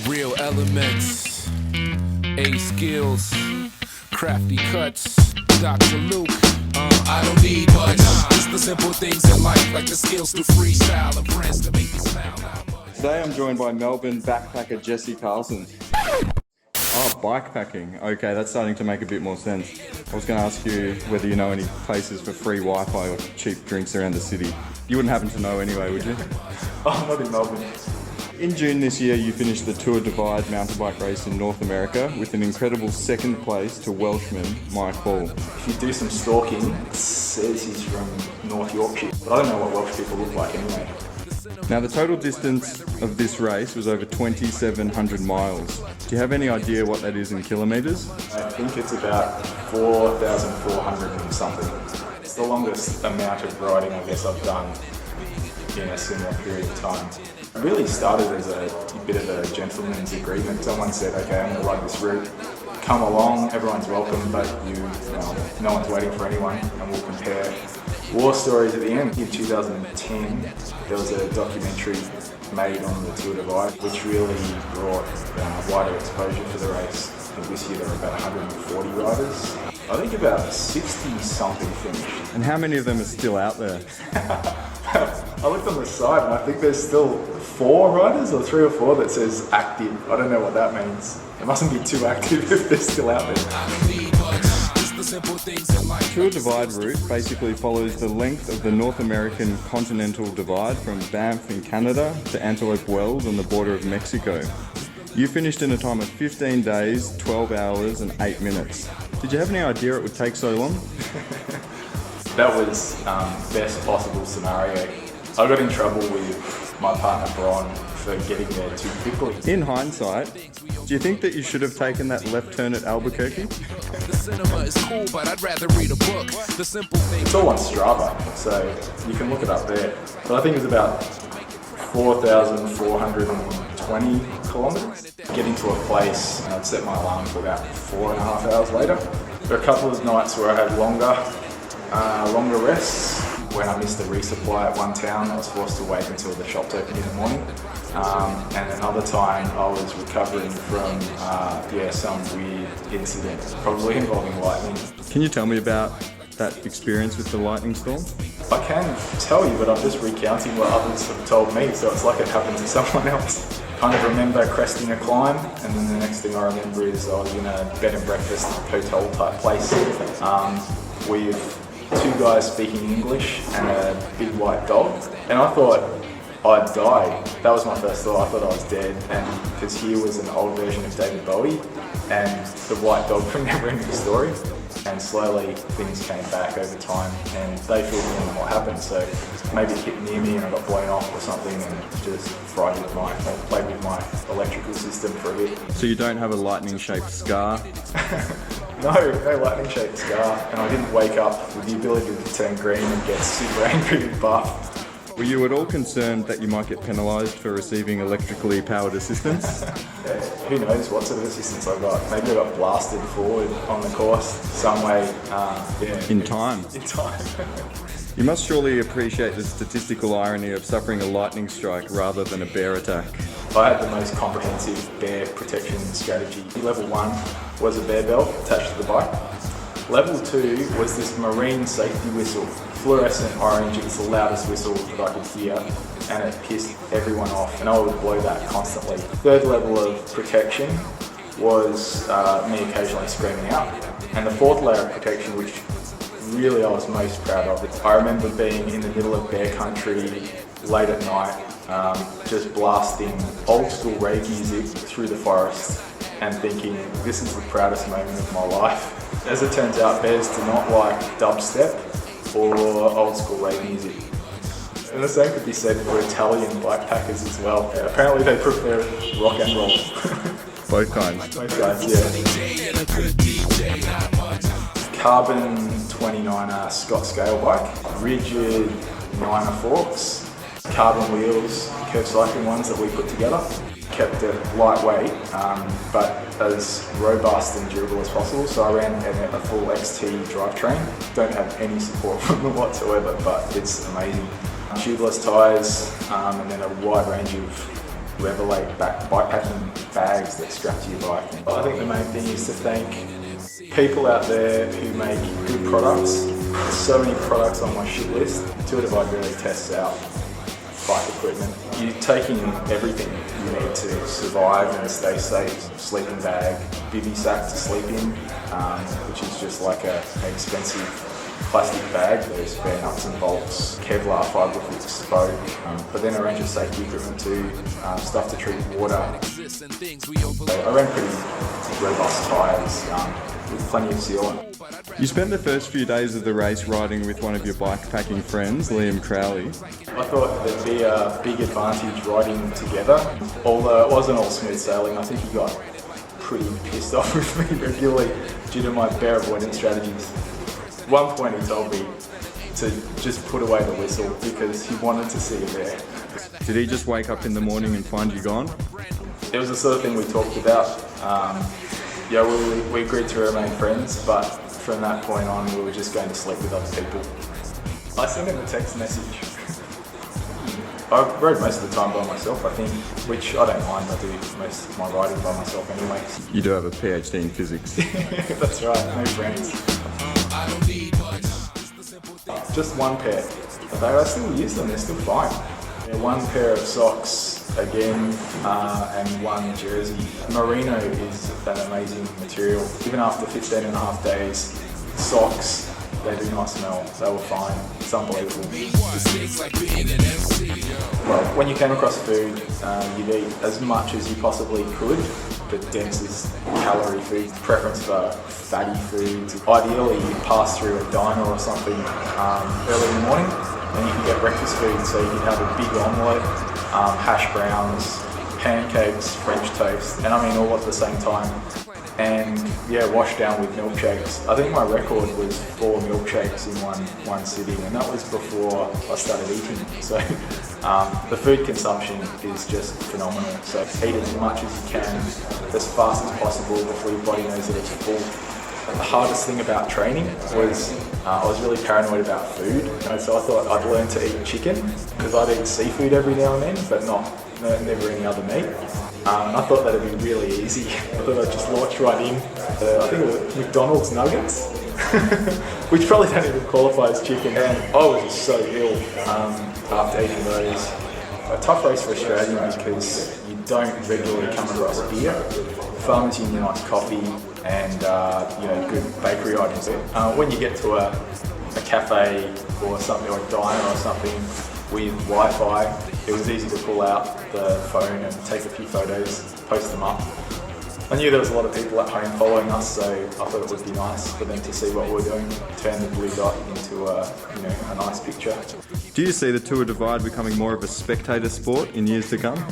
Real elements, A skills, crafty cuts, Dr. Luke. I don't need much, just the simple things in life, like the skills to freestyle and friends to make me smile. Today I'm joined by Melbourne backpacker Jesse Carlsson. Oh, bikepacking. Okay, that's starting to make a bit more sense. I was going to ask you whether you know any places for free Wi-Fi or cheap drinks around the city. You wouldn't happen to know anyway, would you? Oh, not in Melbourne. In June this year, you finished the Tour Divide mountain bike race in North America with an incredible second place to Welshman Mike Hall. If you do some stalking, it says he's from North Yorkshire, but I don't know what Welsh people look like anyway. Now, the total distance of this race was over 2,700 miles. Do you have any idea what that is in kilometres? I think it's about 4,400 and something. It's the longest amount of riding I guess I've done in a similar period of time. It really started as a bit of a gentleman's agreement. Someone said, okay, I'm going to ride this route. Come along, everyone's welcome, but no one's waiting for anyone, and we'll compare war stories at the end. In 2010, there was a documentary made on the Tour Divide, which really brought wider exposure for the race. I think this year there were about 140 riders. I think about 60-something finished. And how many of them are still out there? I looked on the side and I think there's still 4 riders, or 3 or 4, that says active. I don't know what that means. It mustn't be too active if they're still out there. The Tour Divide route basically follows the length of the North American Continental Divide from Banff in Canada to Antelope Wells on the border of Mexico. You finished in a time of 15 days, 12 hours and 8 minutes. Did you have any idea it would take so long? That was best possible scenario. I got in trouble with my partner Bron for getting there too quickly. In hindsight, do you think that you should have taken that left turn at Albuquerque? The cinema is cool, but I'd rather read a book. The simple thing. It's all on Strava, so you can look it up there. But I think it was about 4,420 kilometres. Getting to a place, and I'd set my alarm for about 4.5 hours later. There were a couple of nights where I had longer rests. When I missed a resupply at one town, I was forced to wait until the shops opened in the morning. And another time I was recovering from some weird incident, probably involving lightning. Can you tell me about that experience with the lightning storm? I can tell you, but I'm just recounting what others have told me, so it's like it happened to someone else. Kind of remember cresting a climb, and then the next thing I remember is I was in a bed and breakfast hotel type place with 2 guys speaking English and a big white dog, and I thought I'd died. That was my first thought. I thought I was dead, and because here was an old version of David Bowie and the white dog from Neverending Story, and slowly things came back over time and they filled me in on what happened. So maybe it hit near me and I got blown off or something, and just played with my electrical system for a bit. So you don't have a lightning-shaped scar? No lightning shaped scar, and I didn't wake up with the ability to turn green and get super angry and buff. Were you at all concerned that you might get penalised for receiving electrically powered assistance? Who knows what sort of assistance I got. Maybe I got blasted forward on the course some way. In time? In time. You must surely appreciate the statistical irony of suffering a lightning strike rather than a bear attack. I had the most comprehensive bear protection strategy. Level 1 was a bear belt attached to the bike. Level 2 was this marine safety whistle, fluorescent orange. It was the loudest whistle that I could hear, and it pissed everyone off, and I would blow that constantly. Third level of protection was me occasionally screaming out. And the fourth layer of protection, which really I was most proud of, I remember being in the middle of bear country late at night, just blasting old school rave music through the forest and thinking, this is the proudest moment of my life. As it turns out, bears do not like dubstep or old school rave music. And the same could be said for Italian bikepackers as well. Apparently they prefer rock and roll. Both kinds? Both kinds, yeah. Carbon 29er Scott scale bike, rigid 9er forks, carbon wheels, curved cycling ones that we put together. Kept it lightweight, but as robust and durable as possible. So I ran a full XT drivetrain. Don't have any support from them whatsoever, but it's amazing. Tubeless tyres, and then a wide range of Revelate bikepacking bags that strap to your bike. I think the main thing is to thank people out there who make good products. There's so many products on my shit list. Tour Divide really tests out bike equipment. You're taking everything you need to survive and stay safe. Sleeping bag, bivy sack to sleep in, which is just like an expensive plastic bag. There's bare nuts and bolts, Kevlar fiberglass spoke, but then a range of safety equipment too, stuff to treat water. So I ran pretty robust tyres with plenty of sealant. You spent the first few days of the race riding with one of your bikepacking friends, Liam Crowley. I thought there'd be a big advantage riding together, although it wasn't all smooth sailing. I think he got pretty pissed off with me regularly due to my bear avoidance strategies. At one point he told me to just put away the whistle because he wanted to see a bear. Did he just wake up in the morning and find you gone? It was the sort of thing we talked about. Yeah, we agreed to remain friends, but from that point on we were just going to sleep with other people. I sent him a text message. I rode most of the time by myself, I think, which I don't mind. I do most of my riding by myself anyway. You do have a PhD in physics. That's right, no friends. Just one pair. But I still use them, they're still fine. Yeah, one pair of socks again, and one jersey. Merino is an amazing material. Even after 15 and a half days, socks, they do not smell. They were fine. It's unbelievable. Well, when you came across food, you'd eat as much as you possibly could. The densest calorie food, preference for fatty foods. Ideally, you pass through a diner or something early in the morning, and you can get breakfast food. So you can have a big omelette, hash browns, pancakes, French toast, and I mean all at the same time. And yeah, washed down with milkshakes. I think my record was 4 milkshakes in one sitting, and that was before I started eating. So the food consumption is just phenomenal. So eat as much as you can, as fast as possible before your body knows that it's full. The hardest thing about training was I was really paranoid about food, and so I thought I'd learn to eat chicken because I'd eat seafood every now and then, but never any other meat. And I thought that'd be really easy. I thought I'd just launch right in. I think it was McDonald's nuggets, which probably don't even qualify as chicken. And I was just so ill after eating those. A tough race for Australia because you don't regularly come across beer. Farmers Union likes coffee and good bakery items. When you get to a cafe or something, or a diner or something with Wi-Fi, it was easy to pull out the phone and take a few photos, post them up. I knew there was a lot of people at home following us, so I thought it would be nice for them to see what we're doing, turn the blue dot into a nice picture. Do you see the Tour Divide becoming more of a spectator sport in years to come?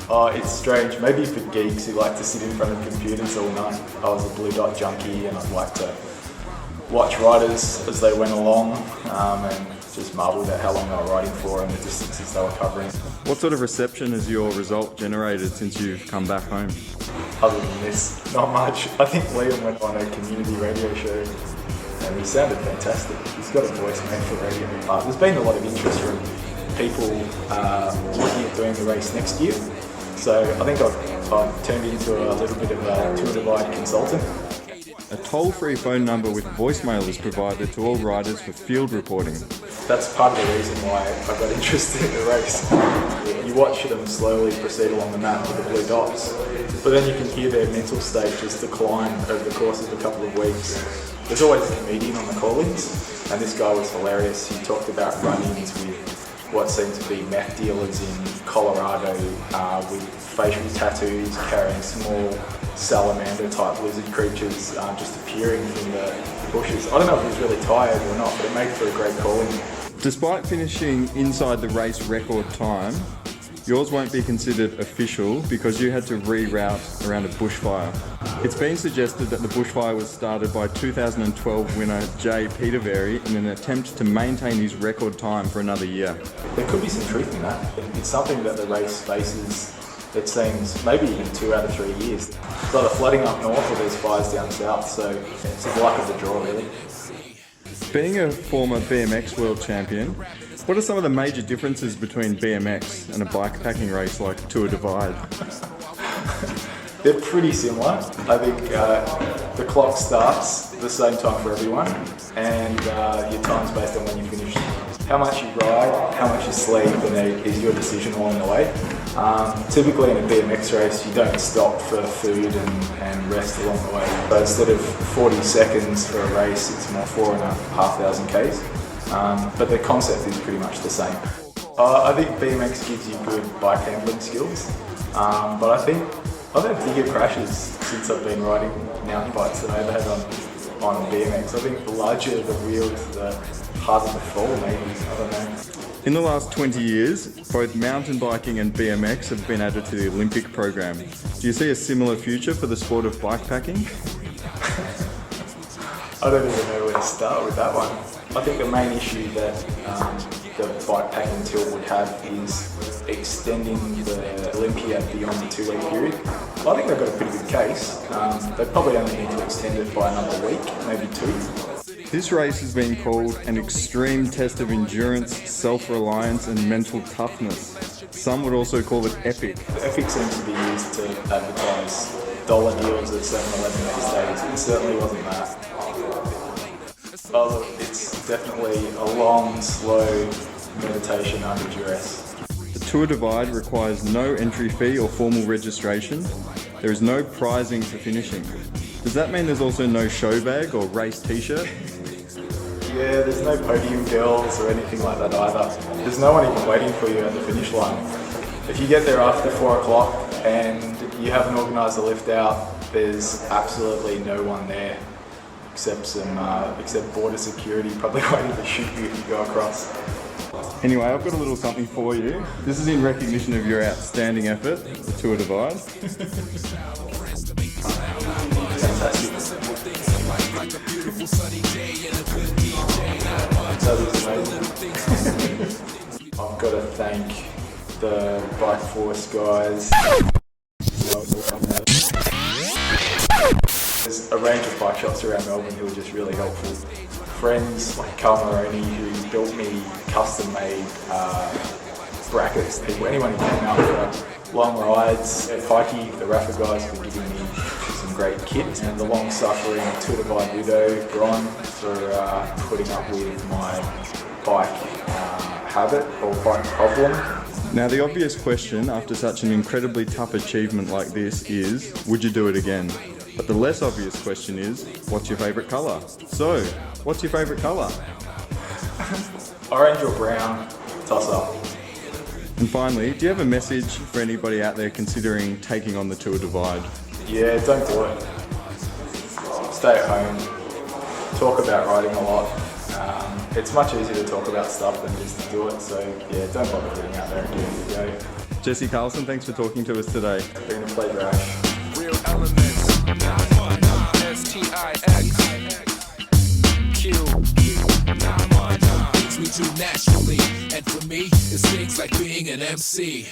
Oh, it's strange. Maybe for geeks who like to sit in front of computers all night. I was a blue dot junkie and I'd like to watch riders as they went along and just marvelled at how long they were riding for and the distances they were covering. What sort of reception has your result generated since you've come back home? Other than this, not much. I think Liam went on a community radio show and he sounded fantastic. He's got a voice made for radio. There's been a lot of interest from people looking at doing the race next year. So I think I've turned into a little bit of a Tour Divide consultant. A toll-free phone number with voicemail is provided to all riders for field reporting. That's part of the reason why I got interested in the race. You watch them slowly proceed along the map with the blue dots, but then you can hear their mental state just decline over the course of a couple of weeks. There's always a comedian on the call-ins, and this guy was hilarious. He talked about run-ins with what seemed to be meth dealers in Colorado with facial tattoos, carrying small salamander-type lizard creatures just appearing from the bushes. I don't know if he was really tired or not, but it made for a great call-in. Despite finishing inside the race record time, yours won't be considered official because you had to reroute around a bushfire. It's been suggested that the bushfire was started by 2012 winner Jay Peterberry in an attempt to maintain his record time for another year. There could be some truth in that. It's something that the race faces, it seems, maybe even 2 out of 3 years. There's either flooding up north or there's fires down south, so it's the luck of the draw really. Being a former BMX world champion, What are some of the major differences between BMX and a bikepacking race like Tour Divide? They're pretty similar. I think the clock starts the same time for everyone, and your time's based on when you finish. How much you ride, how much you sleep, and that is your decision along the way. Typically in a BMX race, you don't stop for food and rest along the way. So instead of 40 seconds for a race, it's more 4,500 Ks. But the concept is pretty much the same. I think BMX gives you good bike handling skills, but I think I've had bigger crashes since I've been riding mountain bikes than I ever had on BMX. I think the larger the wheels, the harder the fall maybe, I don't know. In the last 20 years, both mountain biking and BMX have been added to the Olympic program. Do you see a similar future for the sport of bikepacking? I don't even know where to start with that one. I think the main issue that the bikepacking tour would have is extending the Olympiad beyond the 2-week period. I think they've got a pretty good case. They probably only need to extend it by another week, maybe 2. This race has been called an extreme test of endurance, self-reliance and mental toughness. Some would also call it epic. Epic seems to be used to advertise dollar deals at 7-Eleven these days. It certainly wasn't that. Oh, look, it's definitely a long, slow meditation under duress. The Tour Divide requires no entry fee or formal registration. There is no prizing for finishing. Does that mean there's also no show bag or race t-shirt? Yeah, there's no podium girls or anything like that either. There's no one even waiting for you at the finish line. If you get there after 4 o'clock and you haven't organised a lift out, there's absolutely no one there except border security, probably waiting to shoot you if you go across. Anyway, I've got a little something for you. This is in recognition of your outstanding effort, the Tour Divide. Fantastic. That is amazing. I've got to thank the Bike Force guys. There's a range of bike shops around Melbourne who are just really helpful. Friends like Carl Maroney who built me custom-made brackets. Anyone who came out for long rides. Pikey, the Rafa guys, for giving me some great kit. And the long-suffering Tour Divide widow, Bron, for putting up with my bike habit or bike problem. Now the obvious question after such an incredibly tough achievement like this is, would you do it again? But the less obvious question is, what's your favourite colour? So, what's your favourite colour? Orange or brown, toss up. And finally, do you have a message for anybody out there considering taking on the Tour Divide? Yeah, don't do it. Stay at home. Talk about riding a lot. It's much easier to talk about stuff than just to do it, so yeah, don't bother getting out there and doing it. Go. Jesse Carlsson, thanks for talking to us today. It's been a pleasure, Ash. Real elements. STIX. Q. Beats me too naturally. And for me, it sings like being an MC.